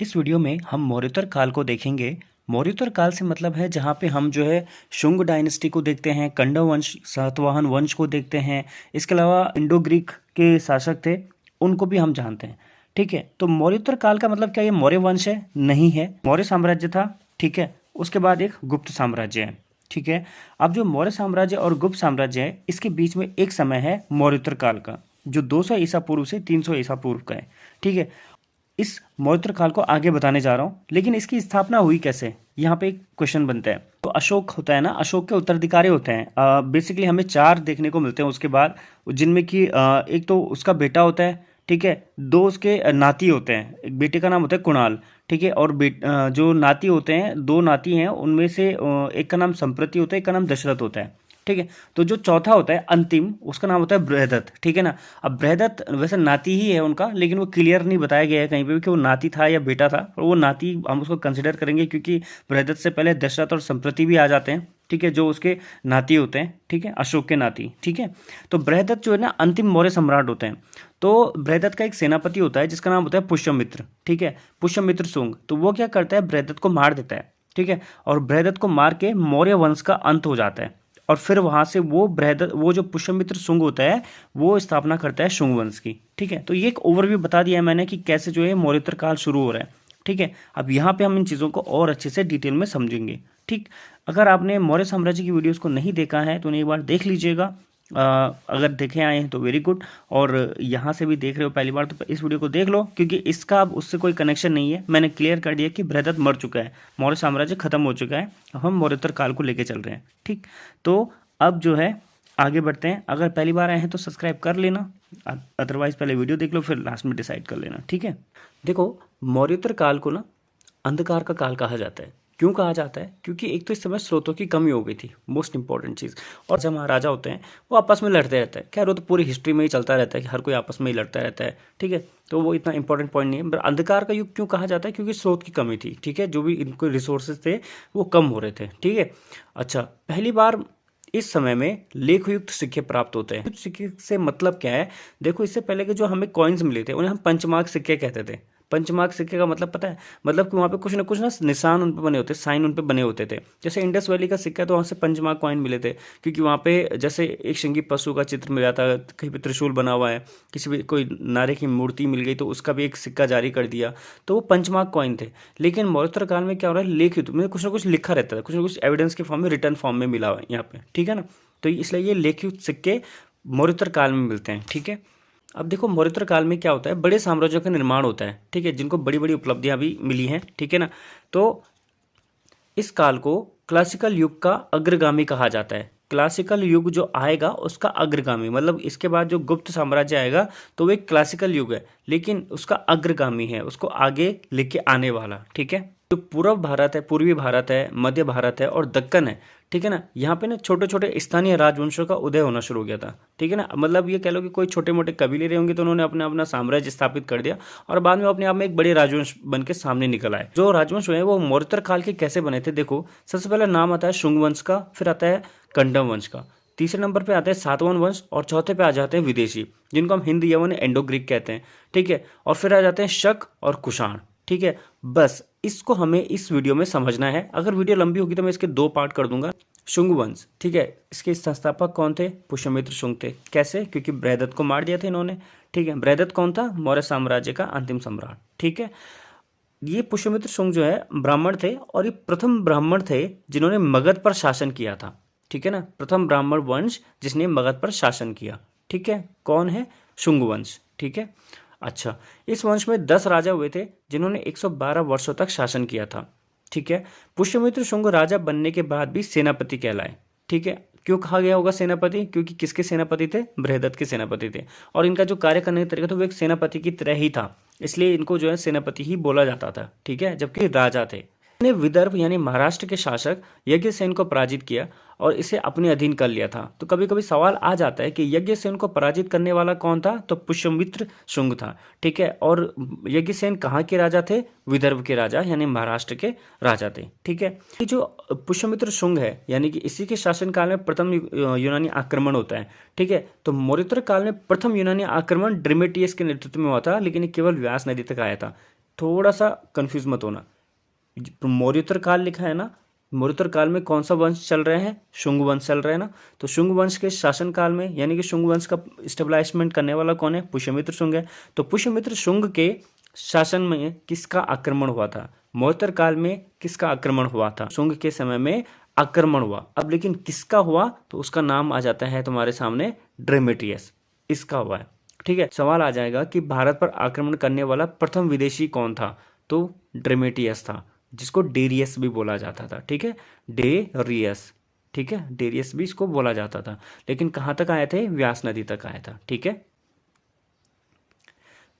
इस वीडियो में हम मौर्योत्तर काल को देखेंगे। मौर्योत्तर काल से मतलब है जहाँ पे हम जो है शुंग डायनेस्टी को देखते हैं, कंडव वंश, सातवाहन वंश को देखते हैं। इसके अलावा इंडो ग्रीक के शासक थे, उनको भी हम जानते हैं। ठीक है, तो मौर्योत्तर काल का मतलब क्या ये मौर्य वंश है? नहीं है। मौर्य साम्राज्य था, ठीक है। उसके बाद एक गुप्त साम्राज्य है, ठीक है। अब जो मौर्य साम्राज्य और गुप्त साम्राज्य है, इसके बीच में एक समय है मौर्योत्तर काल का, जो 200 ईसा पूर्व से 300 ईसा पूर्व का है, ठीक है। इस मौर्योत्तर काल को आगे बताने जा रहा हूँ, लेकिन इसकी स्थापना हुई कैसे, यहाँ पे एक क्वेश्चन बनता है। तो अशोक होता है ना, अशोक के उत्तराधिकारी होते हैं। बेसिकली हमें 4 देखने को मिलते हैं उसके बाद, जिनमें कि एक तो उसका बेटा होता है, ठीक है। 2 उसके नाती होते हैं, एक बेटे का नाम होता है कुणाल, ठीक है। और जो नाती होते हैं, 2 नाती हैं, उनमें से एक का नाम संप्रति होता है, एक का नाम दशरथ होता है, ठीक है। तो जो चौथा होता है अंतिम, उसका नाम होता है बृहदत्त, ठीक है ना। अब बृहदत्त वैसे नाती ही है उनका, लेकिन वो क्लियर नहीं बताया गया है कहीं पे भी कि वो नाती था या बेटा था, और वो नाती हम उसको कंसिडर करेंगे क्योंकि बृहदत्त से पहले दशरथ और संप्रति भी आ जाते हैं, ठीक है, जो उसके नाती होते हैं, ठीक है, अशोक के नाती, ठीक है। तो बृहदत्त जो है ना अंतिम मौर्य सम्राट होते हैं। तो बृहदत्त का एक सेनापति होता है जिसका नाम होता है पुष्यमित्र, ठीक है, पुष्यमित्र शुंग। तो वो क्या करता है, बृहदत्त को मार देता है, ठीक है। और बृहदत्त को मार के मौर्य वंश का अंत हो जाता है। और फिर वहां से वो जो पुष्यमित्र शुंग होता है, वो स्थापना करता है शुंग वंश की, ठीक है। तो ये एक ओवरव्यू बता दिया है मैंने कि कैसे जो है मौर्योत्तर काल शुरू हो रहा है, ठीक है। अब यहाँ पे हम इन चीज़ों को और अच्छे से डिटेल में समझेंगे, ठीक। अगर आपने मौर्य साम्राज्य की वीडियोस को नहीं देखा है तो उन्हें एक बार देख लीजिएगा। अगर देखे आए हैं तो वेरी गुड, और यहाँ से भी देख रहे हो पहली बार तो इस वीडियो को देख लो, क्योंकि इसका अब उससे कोई कनेक्शन नहीं है। मैंने क्लियर कर दिया कि बृहदत्त मर चुका है, मौर्य साम्राज्य खत्म हो चुका है, अब हम मौर्योत्तर काल को लेके चल रहे हैं, ठीक। तो अब जो है आगे बढ़ते हैं। अगर पहली बार आए हैं तो सब्सक्राइब कर लेना, अदरवाइज पहले वीडियो देख लो, फिर लास्ट में डिसाइड कर लेना, ठीक है। देखो, मौर्योत्तर काल को ना अंधकार का काल कहा जाता है। क्यों कहा जाता है? क्योंकि एक तो इस समय स्रोतों की कमी हो गई थी, मोस्ट इंपॉर्टेंट चीज़। और जब महाराजा होते हैं वो आपस में लड़ते रहते हैं। खैर वो तो पूरी हिस्ट्री में ही चलता रहता है कि हर कोई आपस में ही लड़ता रहता है, ठीक है। तो वो इतना इंपॉर्टेंट पॉइंट नहीं है। पर अंधकार का युग क्यों कहा जाता है? क्योंकि स्रोत की कमी थी, ठीक है। जो भी इनको रिसोर्सेज थे वो कम हो रहे थे, ठीक है। अच्छा, पहली बार इस समय में लेखयुक्त सिक्के प्राप्त होते हैं। सिक्के से मतलब क्या है? देखो, इससे पहले के जो हमें कॉइन्स मिले थे उन्हें हम पंचमार्क सिक्के कहते थे। पंचमार्क सिक्के का मतलब पता है? मतलब कि वहाँ पे कुछ ना निशान उन पे बने होते, साइन उन पे बने होते थे। जैसे इंडस वैली का सिक्का, तो वहाँ से पंचमार्क कॉइन मिले थे, क्योंकि वहाँ पे जैसे एक श्रृंगी पशु का चित्र मिला था, कहीं पे त्रिशूल बना हुआ है, किसी भी कोई नारे की मूर्ति मिल गई तो उसका भी एक सिक्का जारी कर दिया, तो वो पंचमार्क कॉइन थे। लेकिन मौर्योत्तर काल में क्या हो रहा है, लेखयुक्त में कुछ ना कुछ लिखा रहता है, कुछ ना कुछ एविडेंस के फॉर्म में, रिटर्न फॉर्म में मिला हुआ है यहाँ पे, ठीक है ना। तो इसलिए ये लेखयुक्त सिक्के मौर्योत्तर काल में मिलते हैं, ठीक है। अब देखो, मौर्योत्तर काल में क्या होता है, बड़े साम्राज्यों का निर्माण होता है, ठीक है, जिनको बड़ी बड़ी उपलब्धियां भी मिली हैं, ठीक है ना। तो इस काल को क्लासिकल युग का अग्रगामी कहा जाता है। क्लासिकल युग जो आएगा उसका अग्रगामी, मतलब इसके बाद जो गुप्त साम्राज्य आएगा तो वो एक क्लासिकल युग है, लेकिन उसका अग्रगामी है, उसको आगे लेके आने वाला, ठीक है। जो पूर्व भारत है, पूर्वी भारत है, मध्य भारत है और दक्कन है, ठीक है ना, यहाँ पे ना छोटे छोटे स्थानीय राजवंशों का उदय होना शुरू हो गया था, ठीक है ना। मतलब ये कह लो कि कोई छोटे मोटे कबीले रहे होंगे तो उन्होंने अपना अपना साम्राज्य स्थापित कर दिया, और बाद में अपने आप में एक बड़े राजवंश बन के सामने निकल आए। जो राजवंश हुए वो मौर्योत्तर काल के कैसे बने थे? देखो, सबसे पहले नाम आता है शुंग वंश का, फिर आता है कंडम वंश का, तीसरे नंबर पे आता है सातवाहन वंश, और चौथे पे आ जाते हैं विदेशी, जिनको हम हिंद यवन एंडो ग्रीक कहते हैं, ठीक है। और फिर आ जाते हैं शक और कुषाण, ठीक है। बस इसको हमें इस वीडियो में समझना है। अगर वीडियो लंबी होगी तो मैं इसके 2 पार्ट कर दूंगा। शुंग वंश, ठीक है, इसके संस्थापक कौन थे? पुष्यमित्र शुंग थे। कैसे? क्योंकि बृहदत्त को मार दिया था इन्होंने, ठीक है। बृहदत्त कौन था? मौर्य साम्राज्य का अंतिम सम्राट, ठीक है। ये पुष्यमित्र शुंग जो है ब्राह्मण थे, और ये प्रथम ब्राह्मण थे जिन्होंने मगध पर शासन किया था, ठीक है ना। प्रथम ब्राह्मण वंश जिसने मगध पर शासन किया, ठीक है। कौन है? शुंग वंश, ठीक है। अच्छा, इस वंश में 10 राजा हुए थे जिन्होंने 112 वर्षों तक शासन किया था, ठीक है। पुष्यमित्र शुंग राजा बनने के बाद भी सेनापति कहलाए, ठीक है। क्यों कहा गया होगा सेनापति? क्योंकि किसके सेनापति थे? बृहदत्त के सेनापति थे, और इनका जो कार्य करने का तरीका था वो एक सेनापति की तरह ही था, इसलिए इनको जो है सेनापति ही बोला जाता था, ठीक है, जबकि राजा थे। ने विदर्भ यानी महाराष्ट्र के शासक यज्ञसेन को पराजित किया और इसे अपने अधीन कर लिया था। तो कभी कभी सवाल आ जाता है कि यज्ञसेन को पराजित करने वाला कौन था? तो पुष्यमित्र शुंग था, ठीक है। और यज्ञसेन कहाँ के राजा थे? विदर्भ के राजा यानी महाराष्ट्र के राजा थे, ठीक है। ये जो पुष्यमित्र शुंग है, यानी कि इसी के शासनकाल में प्रथम यूनानी आक्रमण होता है, ठीक है। तो मौर्योत्तर काल में प्रथम यूनानी आक्रमण ड्रिमेटियस के नेतृत्व में हुआ था, लेकिन ये केवल व्यास नदी तक आया था। थोड़ा सा कंफ्यूज मत होना। मौर्योत्तर काल लिखा है ना, मौर्योत्तर काल में कौन सा वंश चल रहे हैं? शुंग वंश चल रहे हैं ना। तो शुंग वंश के शासन काल में, यानी कि शुंग वंश का स्टेब्लिशमेंट करने वाला कौन है? पुष्यमित्र शुंग है। तो पुष्यमित्र शुंग के शासन में किसका आक्रमण हुआ था? मौर्योत्तर काल में किसका आक्रमण हुआ था? शुंग के समय में आक्रमण हुआ। अब लेकिन किसका हुआ? तो उसका नाम आ जाता है तुम्हारे सामने ड्रेमेटियस, इसका हुआ है। ठीक है, सवाल आ जाएगा कि भारत पर आक्रमण करने वाला प्रथम विदेशी कौन था? तो ड्रेमेटियस था, जिसको डेरियस भी बोला जाता था। ठीक है, डेरियस। ठीक है, डेरियस भी इसको बोला जाता था। लेकिन कहाँ तक आए थे? व्यास नदी तक आया था। ठीक है,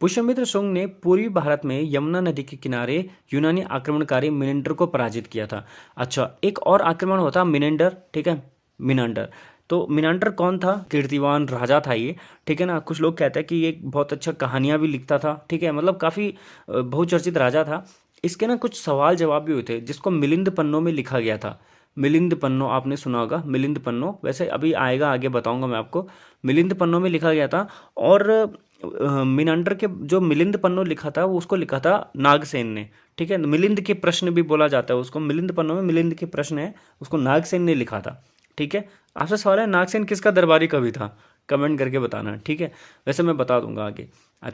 पुष्यमित्र शुंग ने पूर्वी भारत में यमुना नदी के किनारे यूनानी आक्रमणकारी मिनेंडर को पराजित किया था। अच्छा, एक और आक्रमण होता मिनेंडर। ठीक है, मिनांडर। तो मिनांडर कौन था? कीर्तिवान राजा था ये। ठीक है ना, कुछ लोग कहते हैं कि ये बहुत अच्छा कहानियां भी लिखता था। ठीक है, मतलब काफ़ी बहुचर्चित राजा था। इसके ना कुछ सवाल जवाब भी हुए थे, जिसको मिलिंद पन्नों में लिखा गया था। मिलिंद पन्नों आपने सुना होगा, मिलिंद पन्नों, वैसे अभी आएगा, आगे बताऊंगा मैं आपको। मिलिंद पन्नों में लिखा गया था। और मिनांडर के जो मिलिंद पन्नों लिखा था, वो उसको लिखा था नागसेन ने। ठीक है, मिलिंद के प्रश्न भी बोला जाता है उसको। मिलिंद पन्नों में मिलिंद के प्रश्न है, उसको नागसेन ने लिखा था। ठीक है, आपसे सवाल है नागसेन किसका दरबारी कवि था? कमेंट करके बताना। ठीक है, वैसे मैं बता दूंगा आगे।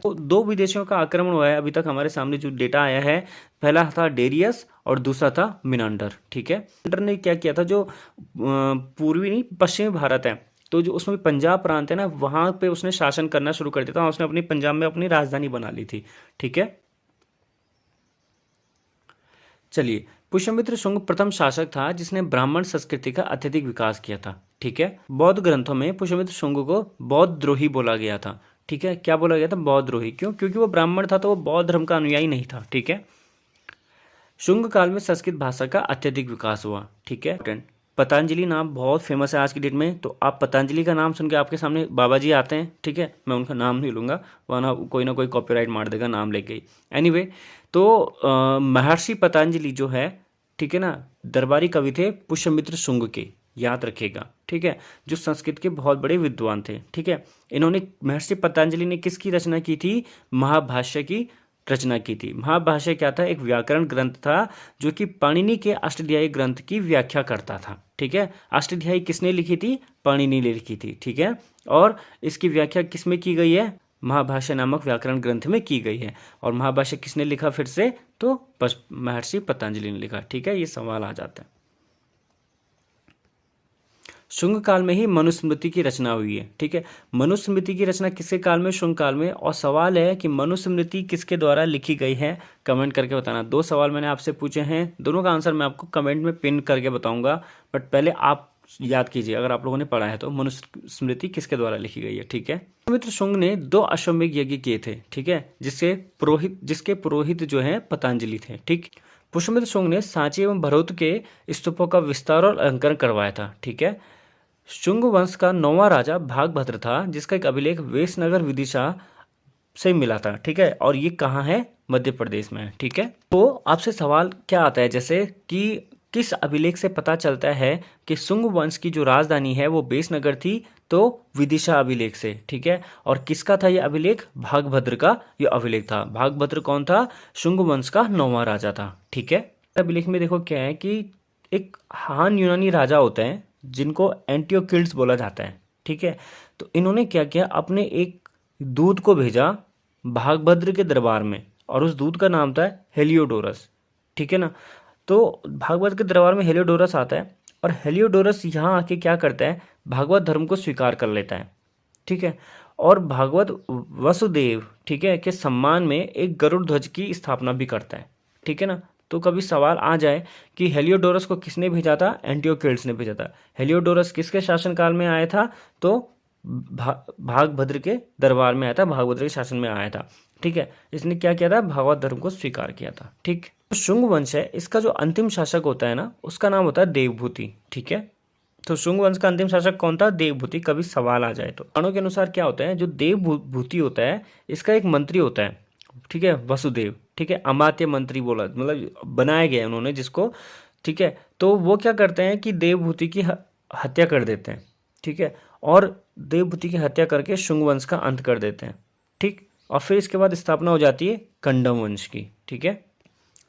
तो दो विदेशियों का आक्रमण हुआ है अभी तक हमारे सामने जो डेटा आया है। पहला था डेरियस और दूसरा था मिनांडर। ठीक है, मिनांडर ने क्या किया था? जो पूर्वी नहीं पश्चिमी भारत है, तो जो उसमें पंजाब प्रांत है ना, वहां पे उसने शासन करना शुरू कर दिया था। उसने अपनी पंजाब में अपनी राजधानी बना ली थी। ठीक है, चलिए, पुष्यमित्र शुंग प्रथम शासक था जिसने ब्राह्मण संस्कृति का अत्यधिक विकास किया था। ठीक है, बौद्ध ग्रंथों में पुष्यमित्र शुंग को बौद्ध द्रोही बोला गया था। ठीक है, क्या बोला गया था? बौद्ध द्रोही। क्यों? क्योंकि वो ब्राह्मण था, तो वो बौद्ध धर्म का अनुयायी नहीं था। ठीक है, शुंग काल में संस्कृत भाषा का अत्यधिक विकास हुआ। ठीक है, पतंजलि नाम बहुत फेमस है आज की डेट में। तो आप पतंजलि का नाम सुन के आपके सामने बाबा जी आते हैं। ठीक है, मैं उनका नाम नहीं लूँगा, वरना कोई ना कोई कॉपीराइट मार देगा नाम लेके ही। एनीवे, तो महर्षि पतंजलि जो है, ठीक है ना, दरबारी कवि थे पुष्यमित्र शुंग के, याद रखिएगा। ठीक है, जो संस्कृत के बहुत बड़े विद्वान थे। ठीक है, इन्होंने, महर्षि पतंजलि ने किसकी रचना की थी? महाभाष्य की रचना की थी। महाभाष्य क्या था? एक व्याकरण ग्रंथ था, जो कि पाणिनि के अष्टाध्यायी ग्रंथ की व्याख्या करता था। ठीक है, अष्टाध्यायी किसने लिखी थी? पाणिनि ने लिखी थी। ठीक है, और इसकी व्याख्या किसमें की गई है? महाभाष्य नामक व्याकरण ग्रंथ में की गई है। और महाभाष्य किसने लिखा फिर से? तो महर्षि पतंजलि ने लिखा। ठीक है, ये सवाल आ जाता है। शुंग काल में ही मनुस्मृति की रचना हुई है। ठीक है, मनुस्मृति की रचना किसके काल में? शुंग काल में। और सवाल है कि मनुस्मृति किसके द्वारा लिखी गई है? कमेंट करके बताना। दो सवाल मैंने आपसे पूछे हैं, दोनों का आंसर मैं आपको कमेंट में पिन करके बताऊंगा। बट पहले आप याद कीजिए, अगर आप लोगों ने पढ़ा है तो, मनुस्मृति किसके द्वारा लिखी गई है। ठीक है, पुष्यमित्र शुंग ने 2 अश्वमेध यज्ञ किए थे। ठीक है, जिसके पुरोहित जो है पतंजलि थे। ठीक, पुष्यमित्र शुंग ने सांची एवं भरौत के स्तूपों का विस्तार और अलंकरण करवाया था। ठीक है, शुंग वंश का 9वां राजा भागभद्र था, जिसका एक अभिलेख वेशनगर विदिशा से मिला था। ठीक है, और ये कहाँ है? मध्य प्रदेश में है। ठीक है, तो आपसे सवाल क्या आता है, जैसे कि किस अभिलेख से पता चलता है कि शुंग वंश की जो राजधानी है वो वेशनगर थी? तो विदिशा अभिलेख से। ठीक है, और किसका था ये अभिलेख? भागभद्र का ये अभिलेख था। भागभद्र कौन था? शुंग वंश का 9वां राजा था। ठीक है, अभिलेख में देखो क्या है कि एक हान यूनानी राजा होते हैं, जिनको एंटियोकिल्स बोला जाता है। ठीक है, तो इन्होंने क्या किया? अपने एक दूत को भेजा भागभद्र के दरबार में, और उस दूत का नाम था हेलियोडोरस। ठीक है ना, तो भागवत के दरबार में हेलियोडोरस आता है, और हेलियोडोरस यहाँ आके क्या करता है? भागवत धर्म को स्वीकार कर लेता है। ठीक है, और भागवत वसुदेव, ठीक है, के सम्मान में एक गरुड़ ध्वज की स्थापना भी करता है। ठीक है ना, तो कभी सवाल आ जाए कि हेलियोडोरस को किसने भेजा था? एंटियोकिल्स ने भेजा था। हेलियोडोरस किसके शासनकाल में आया था? तो भागभद्र के दरबार में आया था, भागभद्र के शासन में आया था। ठीक है, इसने क्या किया था? भागवत धर्म को स्वीकार किया था। ठीक, तो शुंग वंश है, इसका जो अंतिम शासक होता है ना, उसका नाम होता है देवभूति। ठीक है, तो शुंग वंश का अंतिम शासक कौन था? देवभूति। कभी सवाल आ जाए तो पुराणों के अनुसार क्या होता है, जो देवभूति होता है, इसका एक मंत्री होता है। ठीक है, वसुदेव। ठीक है, अमात्य मंत्री बोला, मतलब बनाया गया उन्होंने जिसको। ठीक है, तो वो क्या करते हैं कि देवभूति की हत्या कर देते हैं। ठीक है, और देवभूति की हत्या करके शुंग वंश का अंत कर देते हैं। ठीक, और फिर इसके बाद स्थापना हो जाती है कंडम वंश की। ठीक है।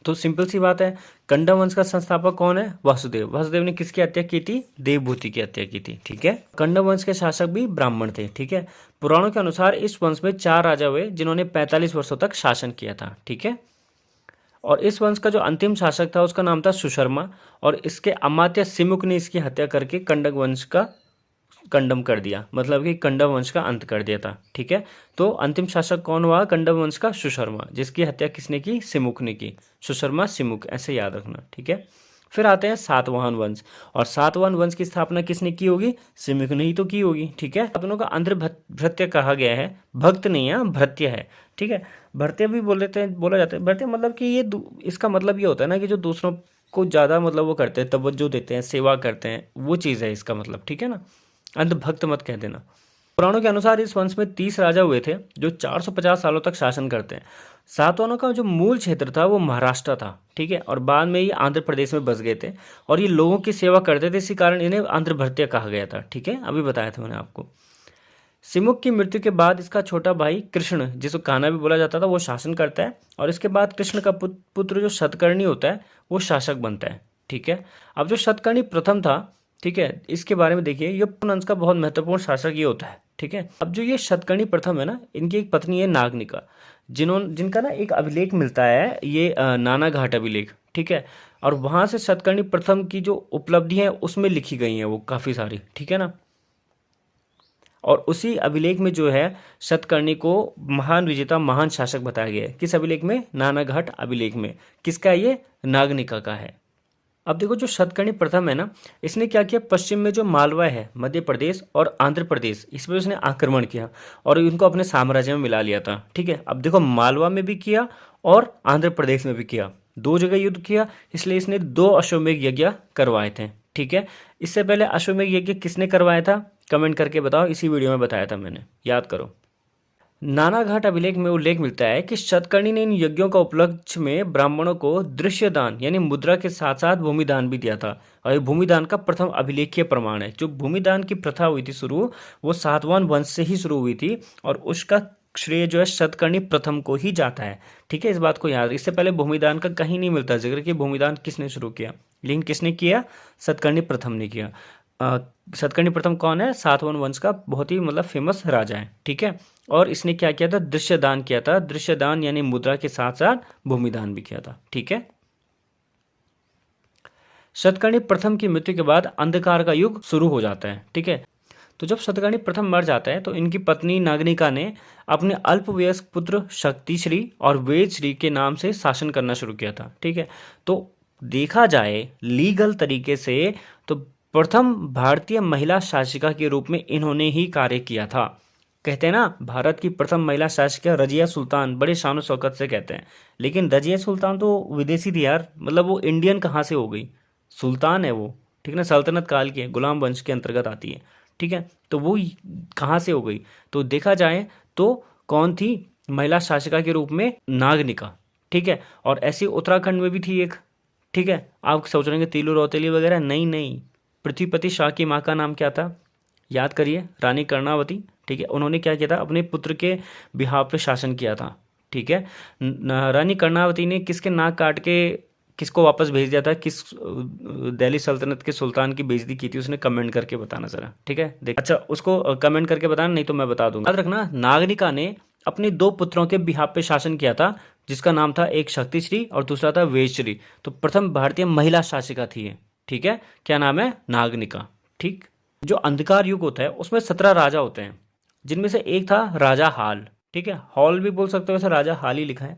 तो सिंपल सी बात है, कंडम वंश का संस्थापक कौन है? वासुदेव। वासुदेव ने किसकी हत्या की थी? देवभूति की हत्या की थी, ठीक है। कंडम वंश के शासक भी ब्राह्मण थे, ठीक है। पुराणों के अनुसार इस वंश में 4 राजा हुए जिन्होंने 45 वर्षों तक शासन किया था, ठीक है। और इस वंश का जो अंतिम शासक था उसका नाम था सुशर्मा, और इसके अमात्य सिमुक ने इसकी हत्या करके कंडक वंश का कंडम कर दिया, मतलब कि कंडम वंश का अंत कर दिया था, ठीक है। तो अंतिम शासक कौन हुआ कंडम वंश का? सुशर्मा, जिसकी हत्या किसने की? सिमुक ने की। सुशर्मा सिमुक, ऐसे याद रखना, ठीक है। फिर आते हैं सातवाहन वंश, और सातवाहन वंश की स्थापना किसने की होगी? सिमुक ने ही तो की होगी, ठीक है। दोनों का अंध्र भृत्य कहा गया है, भक्त नहीं है, भृत्य है, ठीक है। भृत्य भी बोला जाता है। भृत्य मतलब कि ये इसका मतलब ये होता है ना कि जो दूसरों को ज़्यादा मतलब वो करते हैं, तवज्जो देते हैं, सेवा करते हैं, वो चीज़ है इसका मतलब, ठीक है ना। अंधभक्त मत कह देना। पुराणों के अनुसार इस वंश में 30 राजा हुए थे जो 450 सालों तक शासन करते हैं। सातवाहनों का जो मूल क्षेत्र था वो महाराष्ट्र था, ठीक है, और बाद में ये आंध्र प्रदेश में बस गए थे, और ये लोगों की सेवा करते थे, इसी कारण इन्हें आंध्र भृत्य कहा गया था, ठीक है। अभी बताया था मैंने आपको। सिमुक की मृत्यु के बाद इसका छोटा भाई कृष्ण, जिसको कान्हा भी बोला जाता था, वो शासन करता है, और इसके बाद कृष्ण का पुत्र जो शतकर्णी होता है वो शासक बनता है, ठीक है। अब जो शतकर्णी प्रथम था, ठीक है, इसके बारे में देखिए, ये वंश का बहुत महत्वपूर्ण शासक ये होता है, ठीक है। अब जो ये शतकर्णी प्रथम है ना, इनकी एक पत्नी है नागनिका, जिनका ना एक अभिलेख मिलता है, ये नाना घाट अभिलेख, ठीक है। और वहां से शतकर्णी प्रथम की जो उपलब्धि है उसमें लिखी गई है वो काफ़ी सारी, ठीक है ना। और उसी अभिलेख में जो है शतकर्णी को महान विजेता, महान शासक बताया गया है। किस अभिलेख में? नाना घाट अभिलेख में। किसका? ये नागनिका का है। अब देखो, जो शतकर्णी प्रथम है ना, इसने क्या किया, पश्चिम में जो मालवा है, मध्य प्रदेश और आंध्र प्रदेश, इस पर उसने आक्रमण किया और इनको अपने साम्राज्य में मिला लिया था, ठीक है। अब देखो, मालवा में भी किया और आंध्र प्रदेश में भी किया, 2 जगह युद्ध किया, इसलिए इसने 2 अश्वमेध यज्ञ करवाए थे, ठीक है। इससे पहले अश्वमेध यज्ञ किसने करवाया था? कमेंट करके बताओ, इसी वीडियो में बताया था मैंने, याद करो। नाना घाट अभिलेख में उल्लेख मिलता है कि शतकर्णी ने इन यज्ञों का उपलक्ष्य में ब्राह्मणों को दृश्य दान यानी मुद्रा के साथ साथ भूमि दान भी दिया था, और ये भूमि दान का प्रथम अभिलेखीय प्रमाण है। जो भूमि दान की प्रथा हुई थी शुरू, वो सातवाहन वंश से ही शुरू हुई थी, और उसका श्रेय जो है शतकर्णी प्रथम को ही जाता है, ठीक है। इस बात को याद, इससे पहले भूमिदान का कहीं नहीं मिलता जिक्र कि भूमिदान किसने शुरू किया, लेकिन किसने किया? शतकर्णी प्रथम ने किया। शतकर्णी प्रथम कौन है? सातवाहन वंश का बहुत ही मतलब फेमस राजा है, ठीक है। और इसने क्या किया था? दृश्य दान किया था। दृश्य दान यानी मुद्रा के साथ साथ भूमिदान भी किया था, ठीक है। शतकर्णी प्रथम की मृत्यु के बाद अंधकार का युग शुरू हो जाता है, ठीक है। तो जब शतकर्णी प्रथम मर जाता है तो इनकी पत्नी नागनिका ने अपने अल्पवयस्क पुत्र शक्तिश्री और वेदश्री के नाम से शासन करना शुरू किया था, ठीक है। तो देखा जाए लीगल तरीके से तो प्रथम भारतीय महिला शासिका के रूप में इन्होंने ही कार्य किया था। कहते हैं ना, भारत की प्रथम महिला शासिका रजिया सुल्तान, बड़े शान शौकत से कहते हैं, लेकिन रजिया सुल्तान तो विदेशी थी यार, मतलब वो इंडियन कहाँ से हो गई? सुल्तान है वो, ठीक है ना, सल्तनत काल की है, गुलाम वंश के अंतर्गत आती है, ठीक है। तो वो कहाँ से हो गई? तो देखा जाए तो कौन थी महिला शासिका के रूप में? नागनिका, ठीक है। और ऐसी उत्तराखंड में भी थी एक, ठीक है। आप सोच रहे हैं तीलू रौतेली वगैरह, नहीं नहीं, पृथ्वीपति शाह की माँ का नाम क्या था? याद करिए, रानी कर्णावती, ठीक है। उन्होंने क्या किया था? अपने पुत्र के बिहाव पे शासन किया था, ठीक है। रानी कर्णावती ने किसके नाक काट के किसको वापस भेज दिया था? किस दिल्ली सल्तनत के सुल्तान की बेइज्जती की थी उसने? कमेंट करके बताना जरा, ठीक है। देख, अच्छा, उसको कमेंट करके बताना, नहीं तो मैं बता दूंगा। याद रखना, नागनिका ने अपने 2 पुत्रों के बिहाव पे शासन किया था, जिसका नाम था एक शक्तिश्री और दूसरा था वेदश्री। तो प्रथम भारतीय महिला शासिका थी ये, ठीक है। क्या नाम है? नागनिका, ठीक। जो अंधकार युग होता है उसमें 17 राजा होते हैं, जिनमें से एक था राजा हाल, ठीक है। हॉल भी बोल सकते हो, वैसे राजा हाल ही लिखा है।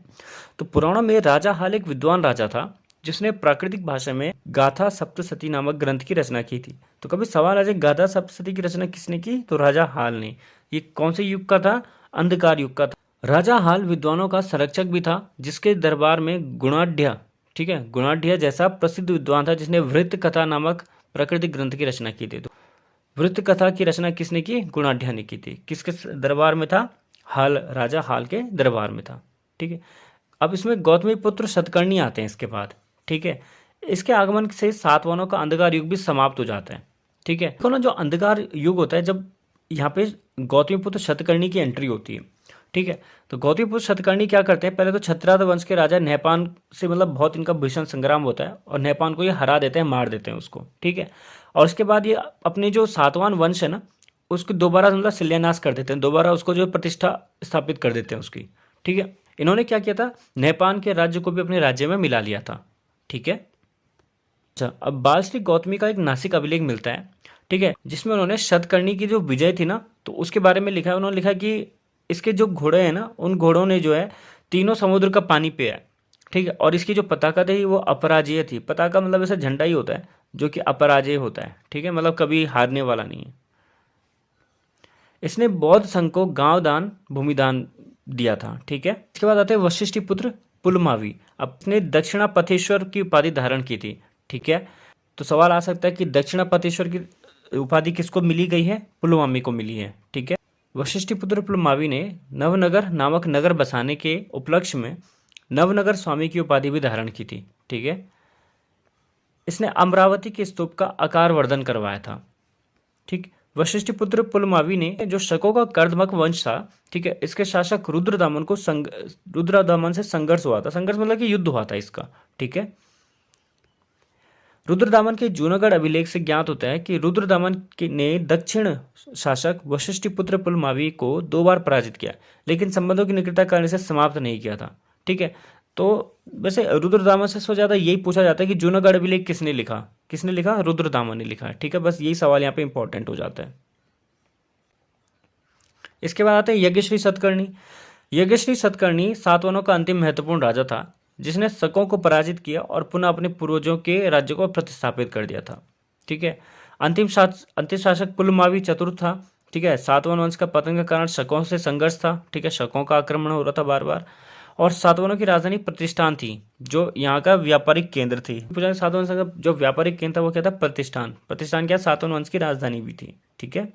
तो पुराणों में राजा हाल एक विद्वान राजा था जिसने प्राकृतिक भाषा में गाथा सप्तशती नामक ग्रंथ की रचना की थी। तो कभी सवाल आ जाए, गाथा सप्तशती की रचना किसने की? तो राजा हाल ने। ये कौन से युग का था? अंधकार युग का था। राजा हाल विद्वानों का संरक्षक भी था, जिसके दरबार में गुणाढ्य, ठीक है, गुणाढ्य जैसा प्रसिद्ध विद्वान था जिसने वृत्त कथा नामक प्राकृतिक ग्रंथ की रचना की थी। तो वृत्त कथा की रचना किसने की? गुणाढ्य ने की थी। किसके दरबार में था? हाल, राजा हाल के दरबार में था, ठीक है। अब इसमें गौतमी पुत्र शतकर्णी आते हैं इसके बाद, ठीक है। इसके आगमन से सातवाहनों का अंधकार युग भी समाप्त हो जाता है, ठीक है। देखो ना, जो अंधकार युग होता है, जब यहाँ पे गौतमी पुत्र शतकर्णी की एंट्री होती है, ठीक है। तो गौतमीपुत्र सतकर्णी क्या करते हैं, पहले तो छत्राद वंश के राजा नहपान से मतलब बहुत इनका भीषण संग्राम होता है और नहपान को ये हरा देते हैं, मार देते हैं उसको, ठीक है। और उसके बाद ये अपने जो सातवान वंश है ना उसको दोबारा मतलब शिलान्यास कर देते हैं, दोबारा उसको जो प्रतिष्ठा स्थापित कर देते हैं उसकी, ठीक है। इन्होंने क्या किया था, नहपान के राज्य को भी अपने राज्य में मिला लिया था, ठीक है। अच्छा, अब बाल श्री गौतमी का एक नासिक अभिलेख मिलता है, ठीक है, जिसमें उन्होंने शतकर्णी की जो विजय थी ना तो उसके बारे में लिखा है। उन्होंने लिखा कि इसके जो घोड़े हैं ना उन घोड़ों ने जो है तीनों समुद्र का पानी पिया है, ठीक है। और इसकी जो पताका थी वो अपराजेय थी। पताका मतलब ऐसा झंडा ही होता है जो कि अपराजेय होता है, ठीक है, मतलब कभी हारने वाला नहीं है। इसने बौद्ध संघ को गांव दान भूमिदान दिया था, ठीक है। इसके बाद आते हैं वशिष्ठी पुत्र पुलमावी। अपने दक्षिणापथेश्वर की उपाधि धारण की थी, ठीक है। तो सवाल आ सकता है कि दक्षिणापथेश्वर की उपाधि किसको मिली गई है, पुलमावी को मिली है, ठीक है। वशिष्ठी पुत्र पुलमावी ने नवनगर नामक नगर बसाने के उपलक्ष्य में नवनगर स्वामी की उपाधि भी धारण की थी, ठीक है। इसने अमरावती के स्तूप का आकार वर्धन करवाया था, ठीक। वशिष्ठ पुत्र पुलमावी ने जो शकों का कर्दमक वंश था, ठीक है, इसके शासक रुद्रदामन से संघर्ष हुआ था। संघर्ष मतलब कि युद्ध हुआ था इसका, ठीक है। रुद्रदामन के जूनागढ़ अभिलेख से ज्ञात होता है कि रुद्रदामन ने दक्षिण शासक वशिष्ठ पुत्र पुलमावी को 2 बार पराजित किया, लेकिन संबंधों की निकटता कारण से समाप्त नहीं किया था, ठीक है। तो वैसे रुद्रदामन से सबसे ज्यादा यही पूछा जाता है कि जूनागढ़ अभिलेख किसने लिखा, रुद्रदामन ने लिखा है, ठीक है। बस यही सवाल यहाँ पे इंपॉर्टेंट हो जाता है। इसके बाद आते हैं यज्ञश्री सतकर्णी। यज्ञश्री सतकर्णी सातवाहनों का अंतिम महत्वपूर्ण राजा था, जिसने शकों को पराजित किया और पुनः अपने पूर्वजों के राज्य को प्रतिस्थापित कर दिया था, ठीक है। अंतिम शासक पुलमावी चतुर्थ था, ठीक है। सातवाहन वंश का पतन के कारण शकों से संघर्ष था, ठीक है, शकों का आक्रमण हो रहा था बार बार। और सातवाहनों की राजधानी प्रतिष्ठान थी, जो यहाँ का व्यापारिक केंद्र थी। सातवाहन वंश का जो व्यापारिक केंद्र था वो क्या था, प्रतिष्ठान क्या सातवाहन वंश की राजधानी भी थी, ठीक है।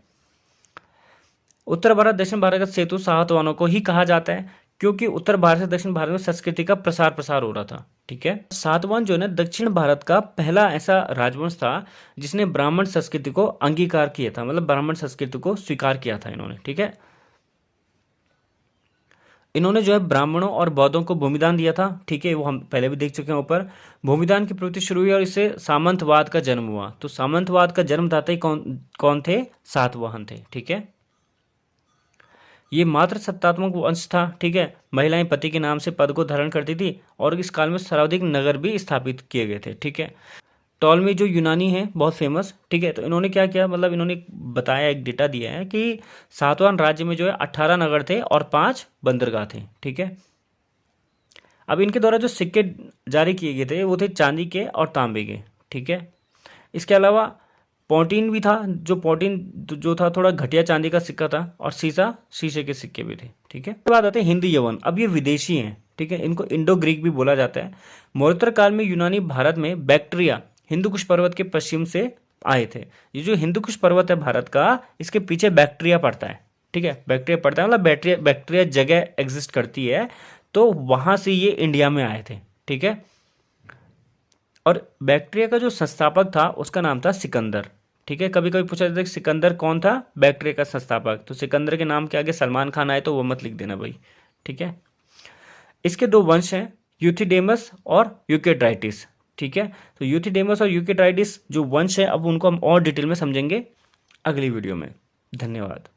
उत्तर भारत दक्षिण भारत का सेतु सातवाहनों को ही कहा जाता है, क्योंकि उत्तर भारत से दक्षिण भारत में संस्कृति का प्रसार हो रहा था, ठीक है। सातवाहन जो है ना दक्षिण भारत का पहला ऐसा राजवंश था जिसने ब्राह्मण संस्कृति को अंगीकार किया था, मतलब ब्राह्मण संस्कृति को स्वीकार किया था इन्होंने, ठीक है। इन्होंने जो है ब्राह्मणों और बौद्धों को भूमिदान दिया था, ठीक है, वो हम पहले भी देख चुके हैं ऊपर। भूमिदान की प्रवृत्ति शुरू हुई और इससे सामंतवाद का जन्म हुआ। तो सामंतवाद का जन्मदाता ही कौन थे, सातवाहन थे, ठीक है। ये मात्र सत्तात्मक वंश था, ठीक है। महिलाएं पति के नाम से पद को धारण करती थी और इस काल में सर्वाधिक नगर भी स्थापित किए गए थे, ठीक है। टॉलमी जो यूनानी है बहुत फेमस, ठीक है, तो इन्होंने क्या किया, मतलब इन्होंने बताया, एक डेटा दिया है कि सातवाहन राज्य में जो है 18 नगर थे और 5 बंदरगाह थे, ठीक है। अब इनके द्वारा जो सिक्के जारी किए गए थे वो थे चांदी के और तांबे के, ठीक है। इसके अलावा पोटीन भी था, जो पोटीन जो था थोड़ा घटिया चांदी का सिक्का था, और शीशे के सिक्के भी थे, ठीक है। उसके बाद आते हैं हिंद यवन। अब ये विदेशी हैं, ठीक है, इनको इंडो ग्रीक भी बोला जाता है। मौर्योत्तर काल में यूनानी भारत में बैक्ट्रिया हिंदुकुश पर्वत के पश्चिम से आए थे। ये जो हिंदुकुश पर्वत है भारत का, इसके पीछे बैक्ट्रिया पड़ता है, ठीक है, बैक्ट्रिया पड़ता है, मतलब बैक्ट्रिया जगह एग्जिस्ट करती है, तो वहां से ये इंडिया में आए थे, ठीक है। और बैक्ट्रिया का जो संस्थापक था उसका नाम था सिकंदर, ठीक है। कभी कभी पूछा जाता है कि सिकंदर कौन था, बैक्ट्रिया का संस्थापक। तो सिकंदर के नाम के आगे सलमान खान आए तो वो मत लिख देना भाई, ठीक है। इसके 2 वंश हैं, यूथिडेमस और यूकेट्राइटिस, ठीक है। तो यूथिडेमस और यूकेट्राइटिस जो वंश है, अब उनको हम और डिटेल में समझेंगे अगली वीडियो में। धन्यवाद।